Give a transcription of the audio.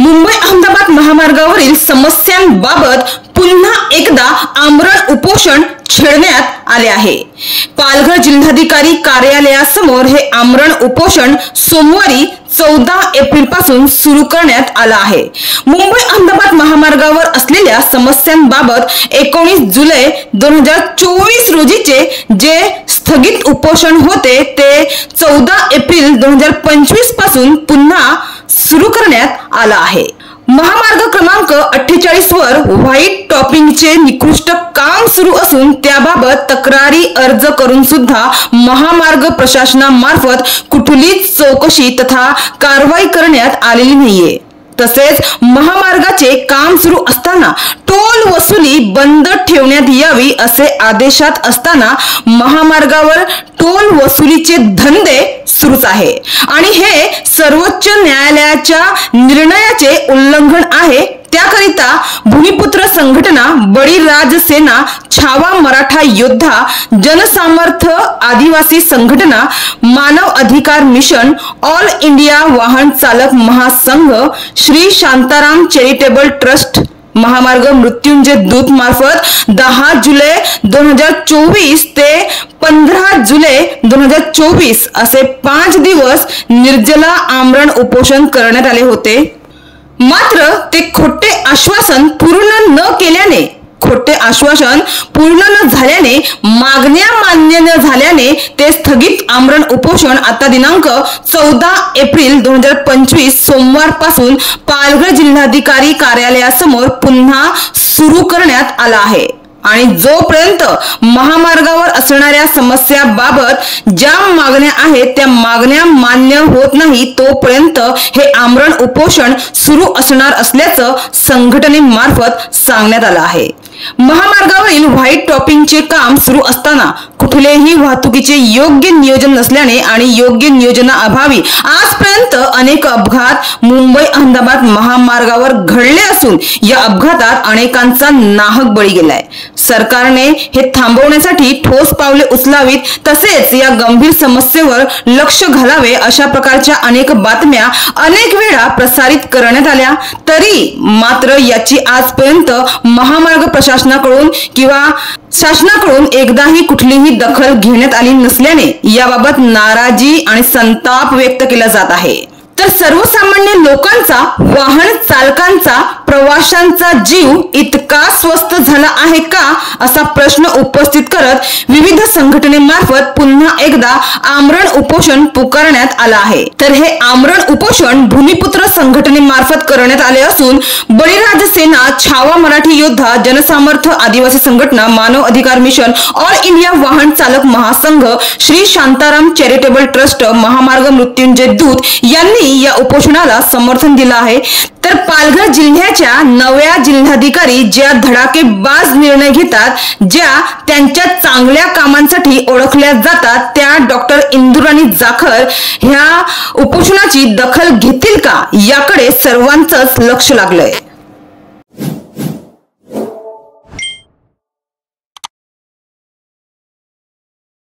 मुंबई अहमदाबाद महामार्गावरील समस्यांबाबत पुन्हा एकदा आमरण उपोषण छेडण्यात आले आहे। पालघर जिल्हाधिकारी कार्यालयासमोर हे आमरण उपोषण सोमवारी 14 एप्रिल पासून सुरू करण्यात आलं आहे। मुंबई अहमदाबाद महामार्गावर असलेल्या समस्यांबाबत 19 जुलै 2024 रोजीचे जे स्थगित उपोषण होते ते 14 एप्रिल 2025 पासून पुन्हा सुरू करण्यात आलं आहे। महामार्ग क्रमांक 48 वर व्हाईट टॉपिंगचे निकृष्ट काम सुरू असून त्याबाबत तक्रारी अर्ज करून सुद्धा महामार्ग प्रशासनामार्फत कुठलीच चौकशी तथा कारवाई करण्यात आलेली नाहीये। तसेच महामार्गाचे काम सुरू असताना टोल वसुली बंद ठेवण्यात यावी असे आदेशात असताना महामार्गावर टोल वसुलीचे धंदे सुरूच आहे आणि हे सर्वोच्च न्यायालयाच्या निर्णयाचे उल्लंघन आहे। त्याकरिता भूमिपुत्र संघटना, बळीराज सेना, छावा मराठा योद्धा, जनसामर्थ्य आदिवासी संघटना, मानव अधिकार मिशन, ऑल इंडिया वाहन चालक महासंघ, श्री शांताराम चॅरिटेबल ट्रस्ट, महामार्ग मृत्युंजय दूत मार्फत 10 जुलै 2024 ते 15 जुलै 2024 असे 5 दिवस निर्जला आमरण उपोषण करण्यात आले होते। मात्र ते खोटे आश्वासन पूर्ण न केल्याने, मागण्या मान्य न झाल्याने ते स्थगित आमरण उपोषण आता दिनांक 14 एप्रिल 2025 सोमवार पासून पालघर जिल्हाधिकारी कार्यालयासमोर पुन्हा सुरू करण्यात आला आहे। आणि जोपर्यंत महामार्गावर असणाऱ्या समस्याबाबत ज्या मागण्या आहेत त्या मागण्या मान्य होत नाही तोपर्यंत हे आमरण उपोषण सुरू असणार असल्याचं संघटनेमार्फत सांगण्यात आलं आहे। महामार्गावरील व्हाईट टॉपिंगचे काम सुरू असताना कुठलेही वाहतुकीचे योग्य नियोजन नसल्याने आणि योग्य नियोजनाअभावी आजपर्यंत अनेक अपघात मुंबई अहमदाबाद महामार्गावर घडले असून या अपघातात अनेकांचा नाहक बळी गेलाय। सरकारने हे थांबवण्यासाठी ठोस पावले उचलावीत तसेच या गंभीर समस्येवर लक्ष घालावे अशा प्रकारच्या अनेक बातम्या अनेक वेळा प्रसारित करण्यात आल्या तरी मात्र याची आजपर्यंत महामार्ग प्रशासनाकडून किंवा शासनाकडून एकदाही कुठलीही दखल घेण्यात आली नसल्याने याबाबत नाराजी आणि संताप व्यक्त केला जात आहे। तर सर्वसामान्य लोकांचा, वाहन चालकांचा, प्रवाशांचा जीव इतका स्वस्त झाला आहे का असा प्रश्न उपस्थित करत विविध संघटनेमार्फत पुन्हा एकदा आमरण उपोषण पुकारण्यात आलं आहे। तर हे आमरण उपोषण भूमिपुत्र संघटनेमार्फत करण्यात आले असून बळीराज सेना, छावा मराठी योद्धा, जनसामर्थ्य आदिवासी संघटना, मानव अधिकार मिशन, ऑल इंडिया वाहन चालक महासंघ, श्री शांताराम चॅरिटेबल ट्रस्ट, महामार्ग मृत्युंजय दूत यांनी या उपोषणाला समर्थन दिलं आहे। तर पालघर जिल्ह्याच्या नव्या जिल्हाधिकारी ज्या धडाकेबाज निर्णय घेतात, ज्या त्यांच्या चांगल्या कामांसाठी ओळखल्या जातात त्या डॉक्टर इंदुराणी जाखर ह्या उपोषणाची दखल घेतील का याकडे सर्वांचंच लक्ष लागलंय।